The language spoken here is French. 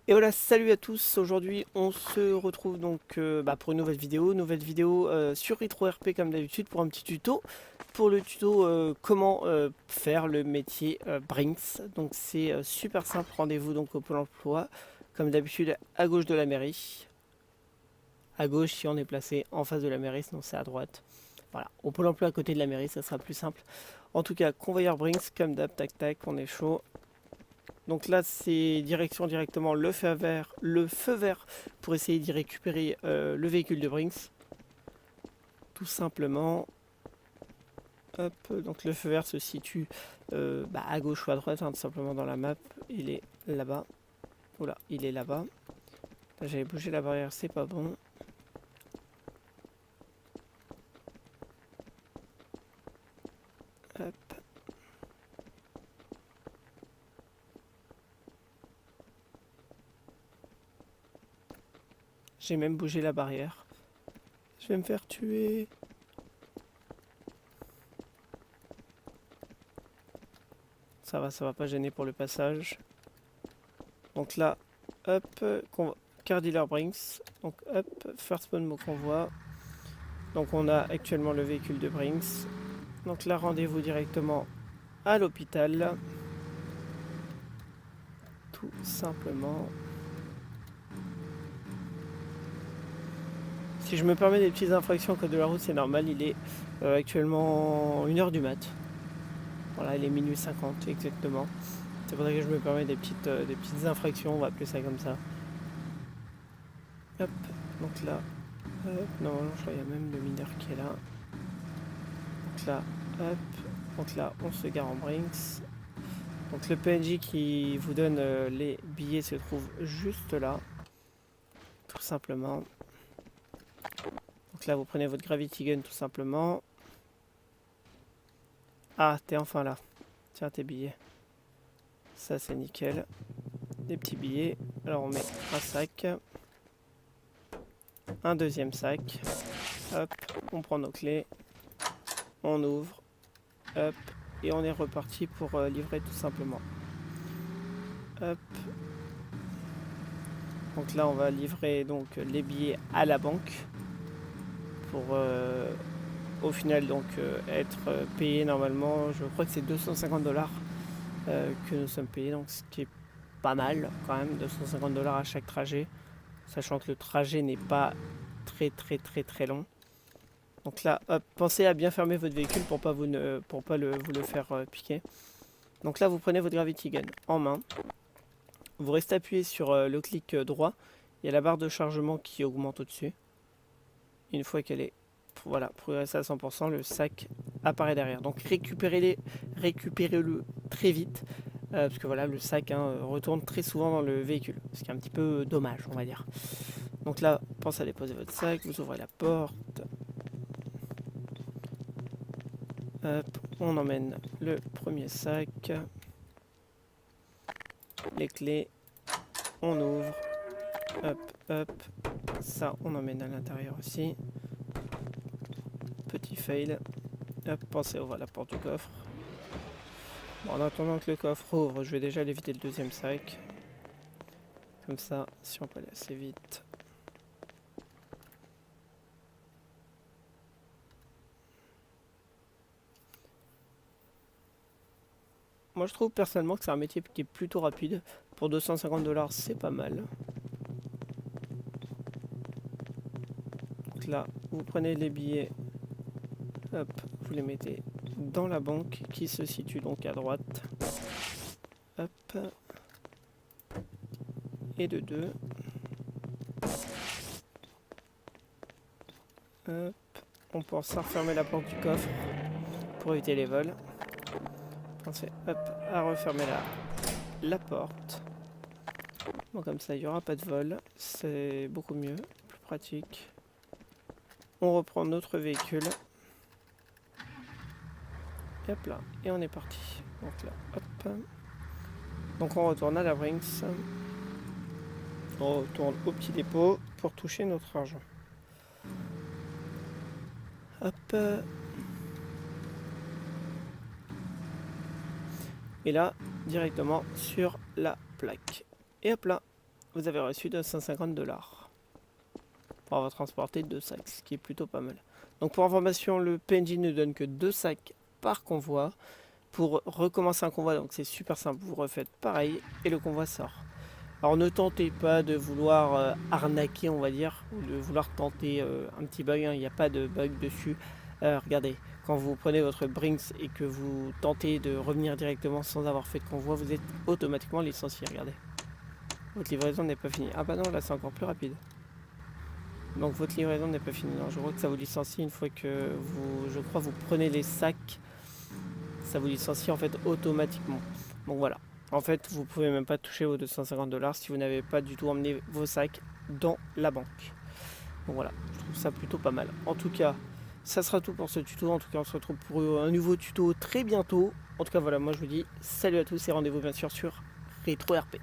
Et voilà, salut à tous. Aujourd'hui, on se retrouve donc pour une nouvelle vidéo sur RetroRP comme d'habitude pour un petit tuto. Pour le tuto comment faire le métier Brinks. Donc c'est super simple. Rendez-vous donc au Pôle Emploi, comme d'habitude à gauche de la mairie. À gauche si on est placé en face de la mairie, sinon c'est à droite. Voilà, au Pôle Emploi à côté de la mairie, ça sera plus simple. En tout cas, convoyeur Brinks, comme d'hab, tac tac, on est chaud. Donc là, c'est direction directement le feu vert pour essayer d'y récupérer le véhicule de Brinks. Tout simplement. Hop, donc le feu vert se situe à gauche ou à droite, hein, tout simplement dans la map. Il est là-bas. Oula, il est là-bas. Là, j'avais bougé la barrière, c'est pas bon. Hop. J'ai même bougé la barrière. Je vais me faire tuer. Ça va pas gêner pour le passage. Donc là, hop, car dealer Brinks. Donc hop, first spawn mot convoi. Donc on a actuellement le véhicule de Brinks. Donc là, rendez-vous directement à l'hôpital. Tout simplement. Si je me permets des petites infractions au code de la route, c'est normal. Il est actuellement 1h du mat. Voilà, il est minuit 50 exactement. C'est pour ça que je me permets des petites infractions, on va appeler ça comme ça. Hop, donc là, normalement je crois qu'il y a même le mineur qui est là. Donc là, hop, donc là on se gare en Brinks. Donc le PNJ qui vous donne les billets se trouve juste là, tout simplement. Donc là vous prenez votre Gravity Gun tout simplement. Ah, t'es enfin là. Tiens tes billets. Ça c'est nickel. Des petits billets. Alors on met un sac. Un deuxième sac. Hop, on prend nos clés. On ouvre. Hop, et on est reparti pour livrer tout simplement. Hop. Donc là on va livrer donc les billets à la banque pour au final donc être payé normalement. Je crois que c'est 250 $ que nous sommes payés, donc ce qui est pas mal quand même, 250 $ à chaque trajet, sachant que le trajet n'est pas très long. Donc là, hop, pensez à bien fermer votre véhicule pour pas vous le faire piquer. Donc là, vous prenez votre Gravity Gun en main. Vous restez appuyé sur le clic droit. Il y a la barre de chargement qui augmente au-dessus. Une fois qu'elle est progressée à 100%, le sac apparaît derrière. Donc récupérez-le très vite. Parce que voilà, le sac retourne très souvent dans le véhicule. Ce qui est un petit peu dommage, on va dire. Donc là, pensez à déposer votre sac. Vous ouvrez la porte. Hop, on emmène le premier sac. Les clés. On ouvre. Hop, hop. Ça, on emmène à l'intérieur aussi. Petit fail. Hop, pensez à ouvrir la porte du coffre. Bon, en attendant que le coffre ouvre, je vais déjà aller vider le deuxième sac. Comme ça, si on peut aller assez vite. Moi, je trouve personnellement que c'est un métier qui est plutôt rapide. Pour 250 $, c'est pas mal. Donc là, vous prenez les billets. Hop, vous les mettez dans la banque qui se situe donc à droite. Hop. Et de 2. Hop. On pense à refermer la porte du coffre pour éviter les vols. Pensez hop, à refermer la porte. Bon, comme ça, il n'y aura pas de vol. C'est beaucoup mieux, plus pratique. On reprend notre véhicule. Et hop là, et on est parti. Donc là, hop. Donc on retourne à la Brinks. On retourne au petit dépôt pour toucher notre argent. Hop. Et là, directement sur la plaque. Et hop là, vous avez reçu 250 $ pour avoir transporté 2 sacs, ce qui est plutôt pas mal. Donc pour information, le PNJ ne donne que 2 sacs par convoi. Pour recommencer un convoi, donc c'est super simple, vous refaites pareil et le convoi sort. Alors ne tentez pas de vouloir arnaquer, on va dire, ou de vouloir tenter un petit bug, hein, il n'y a pas de bug dessus. Regardez, quand vous prenez votre Brinks et que vous tentez de revenir directement sans avoir fait de convoi, vous êtes automatiquement licencié, regardez. Votre livraison n'est pas finie. Ah bah non, là c'est encore plus rapide. Donc votre livraison n'est pas finie. Non, je crois que ça vous licencie une fois que vous prenez les sacs. Ça vous licencie en fait automatiquement. Donc voilà. En fait, vous pouvez même pas toucher vos 250 $ si vous n'avez pas du tout emmené vos sacs dans la banque. Donc voilà, je trouve ça plutôt pas mal. En tout cas, ça sera tout pour ce tuto. En tout cas, on se retrouve pour un nouveau tuto très bientôt. En tout cas, voilà, moi je vous dis salut à tous et rendez-vous bien sûr sur RetroRP.